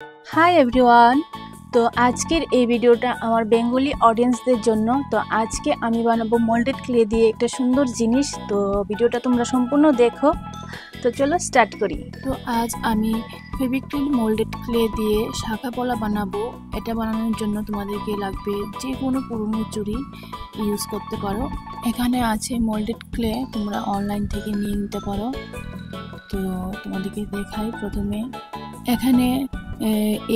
Hi everyone. তো আজকের এই ভিডিওটা আমার বেঙ্গলি অডিয়েন্সদের জন্য। তো আজকে আমি বানাবো মোল্ডেড ক্লে দিয়ে একটা সুন্দর জিনিস। তো ভিডিওটা তোমরা সম্পূর্ণ দেখো। তো চলো স্টার্ট করি। তো আজ আমি ফেভিক্রিল মোল্ডেড ক্লে দিয়ে শাখা পলা বানাবো। এটা বানানোর জন্য তোমাদেরকে লাগবে যে কোনো পুরনো চুড়ি ইউজ করতে পারো। এখানে আছে মোল্ডেড ক্লে, তোমরা অনলাইন থেকে নিয়ে নিতে পারো। তো তোমাদেরকে দেখাই। প্রথমে এখানে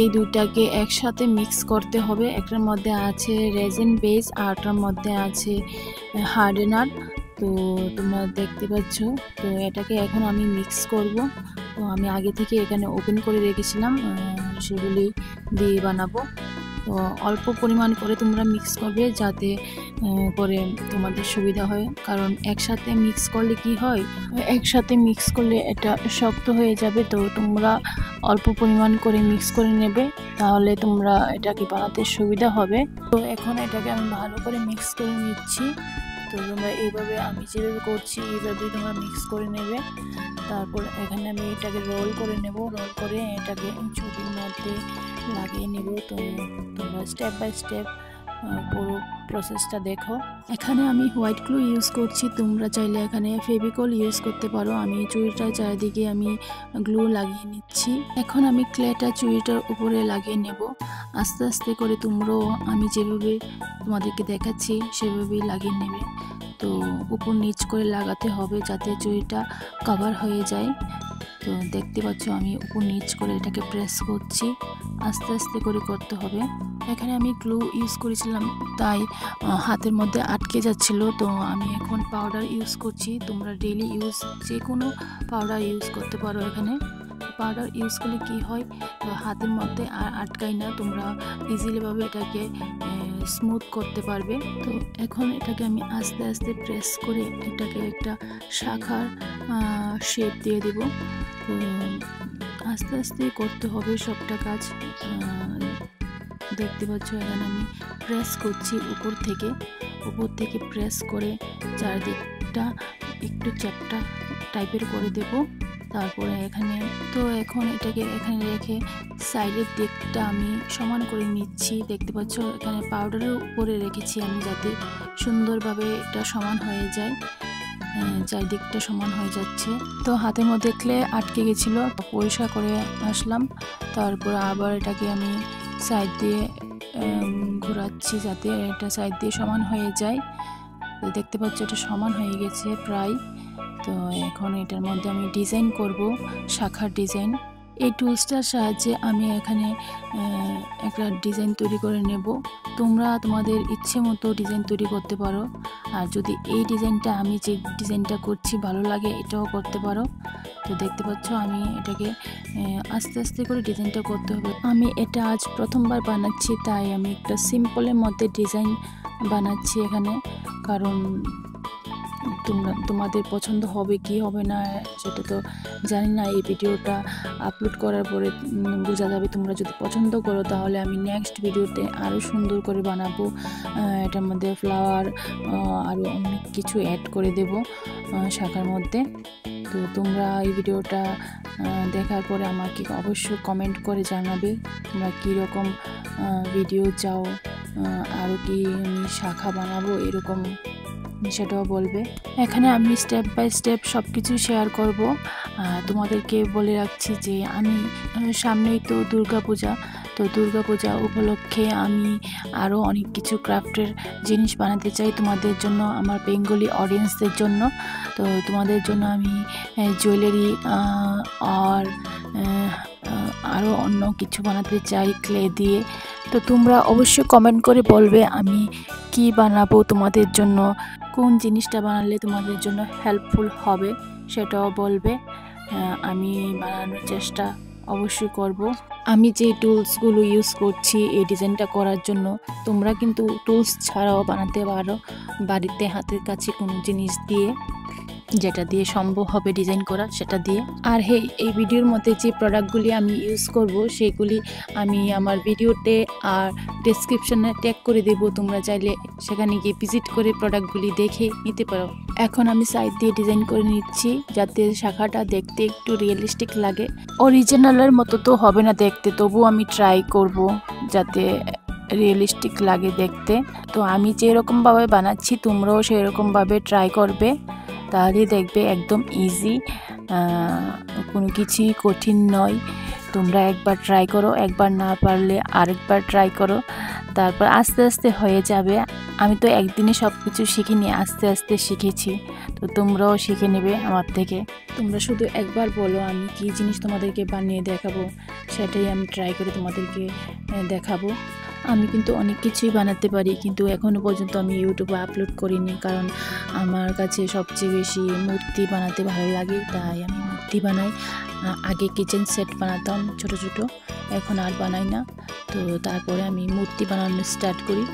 এই দুটাকে একসাথে মিক্স করতে হবে। একটার মধ্যে আছে রেজিন বেস আর একটার মধ্যে আছে হার্ডেনার। তো তোমরা দেখতে পাচ্ছ। তো এটাকে এখন আমি মিক্স করব। তো আমি আগে থেকে এখানে ওপেন করে রেখেছিলাম, সেগুলি দিয়ে বানাবো। তো অল্প পরিমাণ করে তোমরা মিক্স করবে যাতে করে তোমাদের সুবিধা হয়, কারণ একসাথে মিক্স করলে কি হয়, একসাথে মিক্স করলে এটা শক্ত হয়ে যাবে। তো তোমরা অল্প পরিমাণ করে মিক্স করে নেবে, তাহলে তোমরা এটাকে বানাতে সুবিধা হবে। তো এখন এটাকে আমি ভালো করে মিক্স করে নিচ্ছি। তো তোমরা এইভাবে আমি যেভাবে করছি এইভাবেই তোমরা মিক্স করে নেবে। তারপর এখানে আমি এটাকে রোল করে নেব। রোল করে এটাকে ছবির মধ্যে লাগিয়ে নেব। তো তোমরা স্টেপ বাই স্টেপ পুরো প্রসেসটা দেখো। এখানে আমি হোয়াইট গ্লু ইউজ করছি, তোমরা চাইলে এখানে ফেভিকল ইউজ করতে পারো। আমি চুড়িটার চারিদিকে আমি গ্লু লাগিয়ে নিচ্ছি। এখন আমি ক্লেটা চুড়িটার উপরে লাগিয়ে নেব। আস্তে আস্তে করে তোমরাও আমি যেভাবে তোমাদেরকে দেখাচ্ছি সেভাবেই লাগিয়ে নেবে। তো উপর নিচ করে লাগাতে হবে যাতে চুড়িটা কভার হয়ে যায়। তো দেখতে পাচ্ছ আমি উপর নিচ করে এটাকে প্রেস করছি, আস্তে আস্তে করে করতে হবে। এখানে আমি গ্লু ইউজ করেছিলাম, তাই হাতের মধ্যে আটকে যাচ্ছিল। তো আমি এখন পাউডার ইউজ করছি। তোমরা ডেইলি ইউজ যে কোনো পাউডার ইউজ করতে পারো। এখানে পাউডার ইউজ করলে কি হয়, হাতের মধ্যে আর আটকায় না, তোমরা ইজিলিভাবে এটাকে স্মুথ করতে পারবে। তো এখন এটাকে আমি আস্তে আস্তে প্রেস করে এটাকে একটা শাখার শেপ দিয়ে দেব। তো আস্তে আস্তে করতে হবে সবটা কাজ। দেখতে পাচ্ছ এখানে আমি প্রেস করছি উপর থেকে প্রেস করে চারদিকটা একটু চ্যাপ্টা টাইপের করে দেব। তারপরে এখানে এখন এটাকে এখানে রেখে সাইডের দিকটা আমি সমান করে নিচ্ছি। দেখতে পাচ্ছ এখানে পাউডারের উপরে রেখেছি আমি, যাতে সুন্দরভাবে এটা সমান হয়ে যায়। চারিদিকটা সমান হয়ে যাচ্ছে। তো হাতের মধ্যে ক্লে আটকে গেছিল, পরিষ্কার করে আসলাম। তারপর আবার এটাকে আমি সাইড দিয়ে ঘোরাচ্ছি যাতে এটা সাইড দিয়ে সমান হয়ে যায়। তো দেখতে পাচ্ছ এটা সমান হয়ে গেছে প্রায়। তো এখন এটার মধ্যে আমি ডিজাইন করব, শাখার ডিজাইন। এই টুলসটার সাহায্যে আমি এখানে একটা ডিজাইন তৈরি করে নেব। তোমরা তোমাদের ইচ্ছে মতো ডিজাইন তৈরি করতে পারো। আর যদি এই ডিজাইনটা আমি যে ডিজাইনটা করছি ভালো লাগে, এটাও করতে পারো। তো দেখতে পাচ্ছ আমি এটাকে আস্তে আস্তে করে ডিজাইনটা করতে হবে। আমি এটা আজ প্রথমবার বানাচ্ছি, তাই আমি একটা সিম্পলের মধ্যে ডিজাইন বানাচ্ছি এখানে। কারণ তোমাদের পছন্দ হবে কি হবে না সেটা তো জানি না। এই ভিডিওটা আপলোড করার পরে বোঝা যাবে। তোমরা যদি পছন্দ করো তাহলে আমি নেক্সট ভিডিওতে আরও সুন্দর করে বানাবো। এটার মধ্যে ফ্লাওয়ার আরও অনেক কিছু অ্যাড করে দেব শাখার মধ্যে। তো তোমরা এই ভিডিওটা দেখার পরে আমাকে অবশ্যই কমেন্ট করে জানাবে তোমরা কীরকম ভিডিও চাও, আরও কি আমি শাখা বানাবো এরকম সেটাও বলবে। এখানে আমি স্টেপ বাই স্টেপ সব কিছু শেয়ার করব। তোমাদেরকে বলে রাখছি যে আমি সামনেই তো দুর্গাপূজা। তো দুর্গাপূজা উপলক্ষে আমি আরও অনেক কিছু ক্রাফটের জিনিস বানাতে চাই তোমাদের জন্য, আমার বেঙ্গলি অডিয়েন্সদের জন্য। তো তোমাদের জন্য আমি জুয়েলারি আর আরও অন্য কিছু বানাতে চাই ক্লে দিয়ে। তো তোমরা অবশ্যই কমেন্ট করে বলবে আমি কি বানাবো তোমাদের জন্য, কোন জিনিসটা বানালে তোমাদের জন্য হেল্পফুল হবে সেটাও বলবে। আমি বানানোর চেষ্টা অবশ্যই করব। আমি যে টুলসগুলো ইউজ করছি এই ডিজাইনটা করার জন্য, তোমরা কিন্তু টুলস ছাড়াও বানাতে পারো বাড়িতে হাতের কাছে কোনো জিনিস দিয়ে। যেটা দিয়ে সম্ভব হবে ডিজাইন করা সেটা দিয়ে। আর হ্যাঁ, এই ভিডিওর মধ্যে যে প্রোডাক্টগুলি আমি ইউজ করব সেগুলি আমি আমার ভিডিওতে আর ডেসক্রিপশনে ট্যাগ করে দেব, তোমরা চাইলে সেখানে গিয়ে ভিজিট করে প্রোডাক্টগুলি দেখে নিতে পারো। এখন আমি সাইড দিয়ে ডিজাইন করে নিচ্ছি যাতে শাখাটা দেখতে একটু রিয়েলিস্টিক লাগে। অরিজিনালের মতো তো হবে না দেখতে, তবু আমি ট্রাই করব যাতে রিয়েলিস্টিক লাগে দেখতে। তো আমি যেরকমভাবে বানাচ্ছি তোমরাও সেরকমভাবে ট্রাই করবে, তাহলে দেখবে একদম ইজি, কোনো কিছুই কঠিন নয়। তোমরা একবার ট্রাই করো, একবার না পারলে আরেকবার ট্রাই করো, তারপর আস্তে আস্তে হয়ে যাবে। আমি তো একদিনে সব কিছু শিখিনি, আস্তে আস্তে শিখেছি, তো তোমরাও শিখে নেবে আমার থেকে। তোমরা শুধু একবার বলো আমি কি জিনিস তোমাদেরকে বানিয়ে দেখাবো, সেটাই আমি ট্রাই করে তোমাদেরকে দেখাবো। আমি কিন্তু অনেক কিছুই বানাতে পারি, কিন্তু এখনও পর্যন্ত আমি ইউটিউবে আপলোড করিনি, কারণ আমার কাছে সবচেয়ে বেশি মূর্তি বানাতে ভালো লাগে, তাই আমি মূর্তি বানাই। আগে কিচেন সেট বানাতাম ছোট ছোট, এখন আর বানাই না। তো তারপরে আমি মূর্তি বানানো স্টার্ট করি।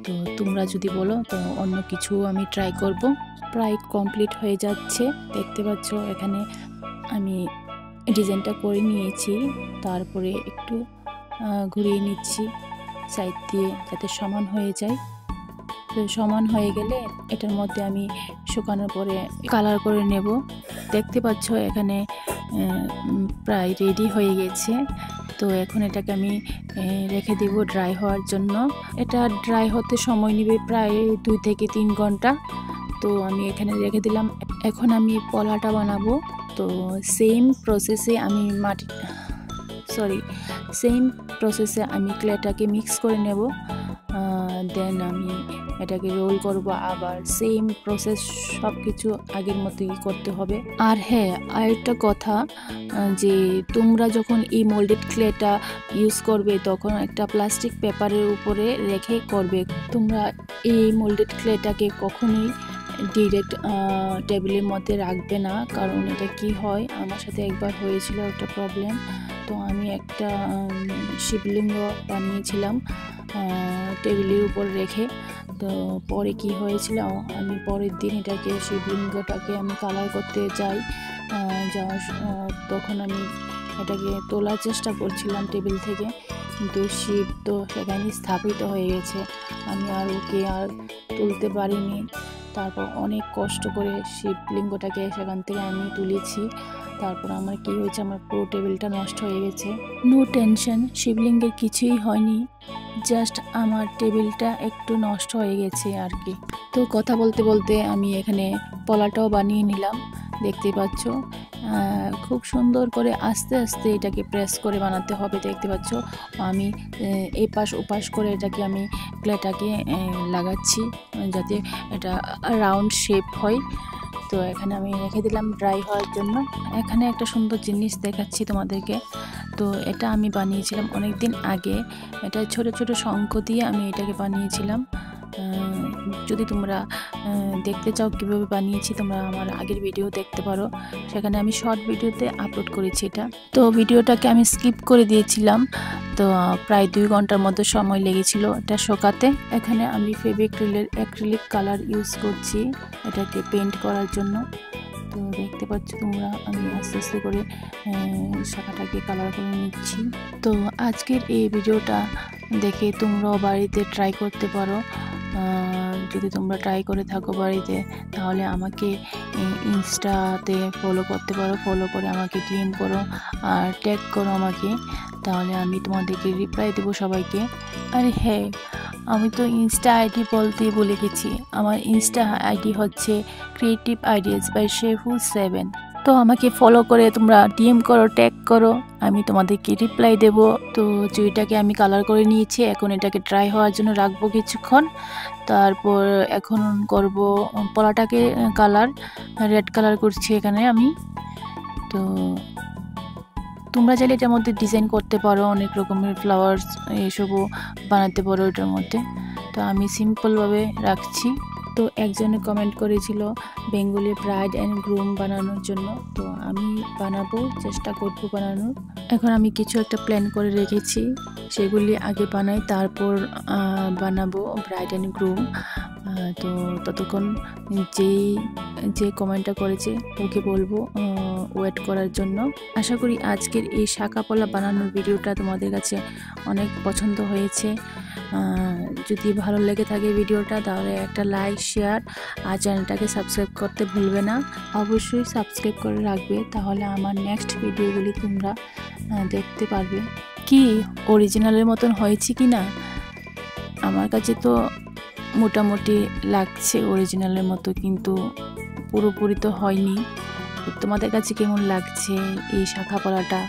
তো তোমরা যদি বলো তো অন্য কিছু আমি ট্রাই করব। প্রায় কমপ্লিট হয়ে যাচ্ছে, দেখতে পাচ্ছ এখানে আমি ডিজাইনটা করে নিয়েছি, তারপরে একটু ঘুরিয়ে নিচ্ছি সাইড দিয়ে যাতে সমান হয়ে যায়। তো সমান হয়ে গেলে এটার মধ্যে আমি শুকানোর পরে কালার করে নেব। দেখতে পাচ্ছ এখানে প্রায় রেডি হয়ে গেছে। তো এখন এটাকে আমি রেখে দেব ড্রাই হওয়ার জন্য। এটা ড্রাই হতে সময় নেবে প্রায় 2 থেকে 3 ঘন্টা। তো আমি এখানে রেখে দিলাম। এখন আমি পলাটা বানাবো। তো সেম প্রসেসে আমি ক্লেটাকে মিক্স করে নেব, দেন আমি এটাকে রোল করব। আবার সেম প্রসেস সব কিছু আগের মতোই করতে হবে। আর হ্যাঁ, আরেকটা কথা, যে তোমরা যখন এই মোল্ডেড ক্লেটা ইউজ করবে তখন একটা প্লাস্টিক পেপারের উপরে রেখে করবে। তোমরা এই মোল্ডেড ক্লেটাকে কখনোই ডিরেক্ট টেবিলের মধ্যে রাখবে না, কারণ এটা কি হয়, আমার সাথে একবার হয়েছিল একটা প্রবলেম। তো আমি একটা শিবলিঙ্গ বানিয়েছিলাম টেবিলের উপর রেখে। তো পরে কি হয়েছিল, আমি পরের দিন শিবলিঙ্গটাকে আমি কালার করতে তখন আমি এটাকে তোলার চেষ্টা করছিলাম টেবিল থেকে, কিন্তু শিব তো সেখানে স্থাপিত হয়ে গেছে, আমি ওকে তুলতে পারিনি। তারপর অনেক কষ্ট করে শিবলিঙ্গটাকে সেখান থেকে আমি তুলেছি। তারপর আমার কি হয়েছে, আমার পুরো টেবিলটা নষ্ট হয়ে গেছে। নো টেনশন, শিবলিঙ্গের কিছুই হয়নি, জাস্ট আমার টেবিলটা একটু নষ্ট হয়ে গেছে আর কি। তো কথা বলতে বলতে আমি এখানে পলাটাও বানিয়ে নিলাম, দেখতে পাচ্ছ। খুব সুন্দর করে আস্তে আস্তে এটাকে প্রেস করে বানাতে হবে। দেখতে পাচ্ছ আমি এপাশ ওপাশ করে এটাকে আমি ক্লেটাকে লাগাচ্ছি যাতে এটা রাউন্ড শেপ হয়। তো এখানে আমি রেখে দিলাম ড্রাই হওয়ার জন্য। এখানে একটা সুন্দর জিনিস দেখাচ্ছি তোমাদেরকে। তো এটা আমি বানিয়েছিলাম অনেক দিন আগে, এটা ছোট ছোট শঙ্খ দিয়ে আমি এটাকে বানিয়েছিলাম। যদি তোমরা দেখতে চাও কিভাবে বানিয়েছি, তোমরা আমার আগের ভিডিও দেখতে পারো, সেখানে আমি শর্ট ভিডিওতে আপলোড করেছি এটা। তো ভিডিওটাকে আমি স্কিপ করে দিয়েছিলাম। তো প্রায় 2 ঘন্টার মতো সময় লেগেছিল এটা শোকাতে। এখানে আমি অ্যাক্রিলিক কালার ইউজ করছি এটাকে পেইন্ট করার জন্য। তো দেখতে পাচ্ছ তোমরা, আমি আস্তে আস্তে করে শাখাটাকে কালার করে নিচ্ছি। তো আজকের এই ভিডিওটা দেখে তোমরাও বাড়িতে ট্রাই করতে পারো। যদি তোমরা ট্রাই করে থাকো বাড়িতে, তাহলে আমাকে ইনস্টাতে ফলো করতে পারো, ফলো করে আমাকে ডিএম করো আর ট্যাগ করো আমাকে, তাহলে আমি তোমাদেরকে রিপ্লাই দেবো সবাইকে। আর হ্যাঁ, আমি তো ইনস্টা আইডি বলতেই ভুলে গেছি, আমার ইনস্টা আইডি হচ্ছে ক্রিয়েটিভ আইডিয়াস বাই শেফু7। তো আমাকে ফলো করে তোমরা ডিএম করো, ট্যাগ করো, আমি তোমাদেরকে রিপ্লাই দেব। তো চুড়িটাকে আমি কালার করে নিয়েছি, এখন এটাকে ড্রাই হওয়ার জন্য রাখবো কিছুক্ষণ। তারপর এখন করব পলাটাকে রেড কালার করছি এখানে আমি। তো তোমরা চাইলে এটার মধ্যে ডিজাইন করতে পারো, অনেক রকমের ফ্লাওয়ার্স এসবও বানাতে পারো এটার মধ্যে। তো আমি সিম্পলভাবে রাখছি। তো একজনে কমেন্ট করেছিল বেঙ্গলি ব্রাইড অ্যান্ড গ্রুম বানানোর জন্য, তো আমি চেষ্টা করবো বানানোর। এখন আমি কিছু একটা প্ল্যান করে রেখেছি, সেগুলি আগে বানাই, তারপর বানাবো ব্রাইড অ্যান্ড গ্রুম। তো ততক্ষণ যে কমেন্টটা করেছে ওকে বলবো ওয়েট করার জন্য। আশা করি আজকের এই শাঁখা পলা বানানোর ভিডিওটা তোমাদের কাছে অনেক পছন্দ হয়েছে। যদি ভালো লেগে থাকে ভিডিওটা তাহলে একটা লাইক, শেয়ার আর চ্যানেলটাকে সাবস্ক্রাইব করতে ভুলবে না। অবশ্যই সাবস্ক্রাইব করে রাখবে, তাহলে আমার নেক্সট ভিডিওগুলি তোমরা দেখতে পারবে। কি অরিজিনালের মতন হয়েছে কি না, আমার কাছে তো মোটামুটি লাগছে অরিজিনালের মতো, কিন্তু পুরোপুরি তো হয়নি। তোমাদের কাছে কেমন লাগছে এই শাঁখা পলাটা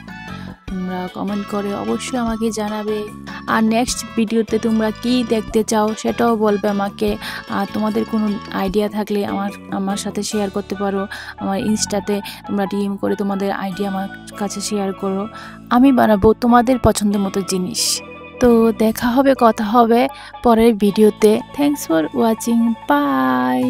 তোমরা কমেন্ট করে অবশ্যই আমাকে জানাবে। আর নেক্সট ভিডিওতে তোমরা কি দেখতে চাও সেটাও বলবে আমাকে। আর তোমাদের কোনো আইডিয়া থাকলে আমার সাথে শেয়ার করতে পারো। আমার ইনস্টাতে তোমরা ডিএম করে তোমাদের আইডিয়া আমার কাছে শেয়ার করো। আমি বানাবো তোমাদের পছন্দের মতো জিনিস। তো দেখা হবে, কথা হবে পরের ভিডিওতে। Thanks for watching, by.